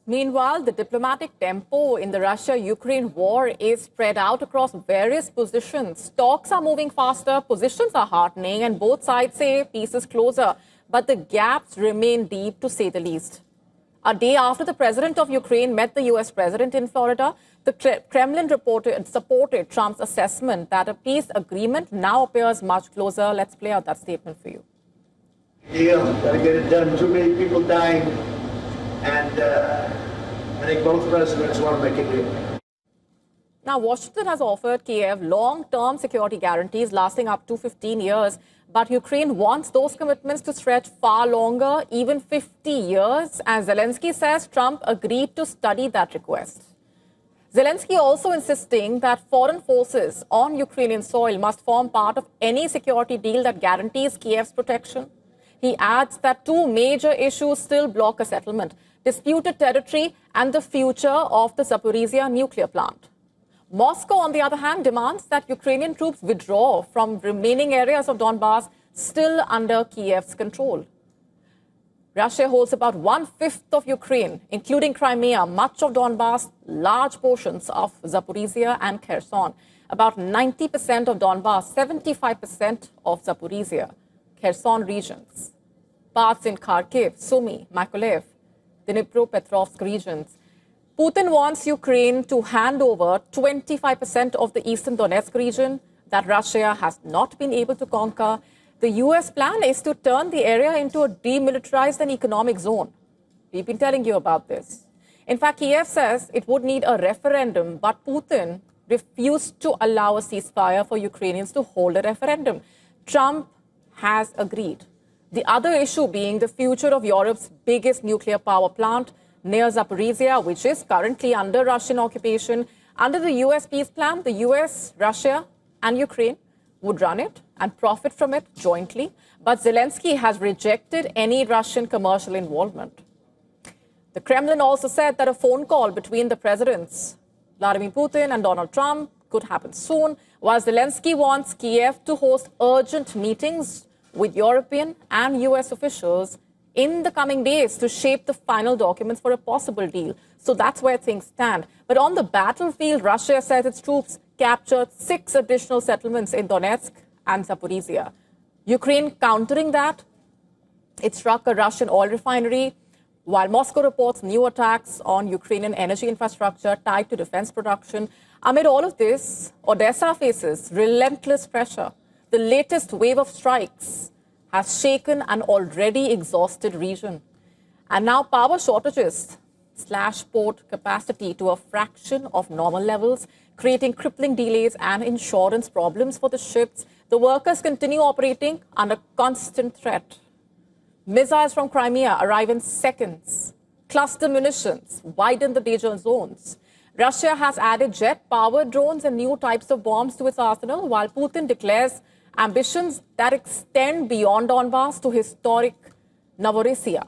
Meanwhile, the diplomatic tempo in the Russia-Ukraine war is spread out across various positions. Talks are moving faster, positions are hardening, and both sides say peace is closer. But the gaps remain deep, to say the least. A day after the president of Ukraine met the U.S. president in Florida, the Kremlin supported Trump's assessment that a peace agreement now appears much closer. Let's play out that statement for you. Deal, gotta get it done. Too many people dying. And I think both presidents want to make a deal. Now, Washington has offered Kiev long-term security guarantees lasting up to 15 years. But Ukraine wants those commitments to stretch far longer, even 50 years. As Zelensky says, Trump agreed to study that request. Zelensky also insisting that foreign forces on Ukrainian soil must form part of any security deal that guarantees Kiev's protection. He adds that two major issues still block a settlement: disputed territory and the future of the Zaporizhzhia nuclear plant. Moscow, on the other hand, demands that Ukrainian troops withdraw from remaining areas of Donbas still under Kiev's control. Russia holds about 1/5 of Ukraine, including Crimea, much of Donbas, large portions of Zaporizhzhia and Kherson. About 90% of Donbas, 75% of Zaporizhzhia, Kherson regions, parts in Kharkiv, Sumy, Mykolaiv, Dnipropetrovsk regions. Putin wants Ukraine to hand over 25% of the eastern Donetsk region that Russia has not been able to conquer. The U.S. plan is to turn the area into a demilitarized and economic zone. We've been telling you about this. In fact, Kiev says it would need a referendum, but Putin refused to allow a ceasefire for Ukrainians to hold a referendum. Trump has agreed. The other issue being the future of Europe's biggest nuclear power plant near Zaporizhzhia, which is currently under Russian occupation. Under the U.S. peace plan, the U.S., Russia, and Ukraine would run it and profit from it jointly. But Zelensky has rejected any Russian commercial involvement. The Kremlin also said that a phone call between the presidents, Vladimir Putin and Donald Trump, could happen soon, while Zelensky wants Kiev to host urgent meetings with European and U.S. officials in the coming days to shape the final documents for a possible deal. So that's where things stand. But on the battlefield, Russia says its troops captured 6 additional settlements in Donetsk and Zaporizhzhia. Ukraine countering that, it struck a Russian oil refinery, while Moscow reports new attacks on Ukrainian energy infrastructure tied to defense production. Amid all of this, Odessa faces relentless pressure. The latest wave of strikes has shaken an already exhausted region. And now power shortages slash port capacity to a fraction of normal levels, creating crippling delays and insurance problems for the ships. The workers continue operating under constant threat. Missiles from Crimea arrive in seconds. Cluster munitions widen the danger zones. Russia has added jet-powered drones and new types of bombs to its arsenal, while Putin declares ambitions that extend beyond Donbas to historic Novorossiya,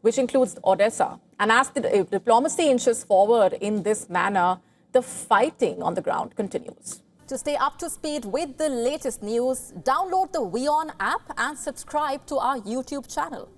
which includes Odessa. And as the diplomacy inches forward in this manner, the fighting on the ground continues. To stay up to speed with the latest news, download the WION app and subscribe to our YouTube channel.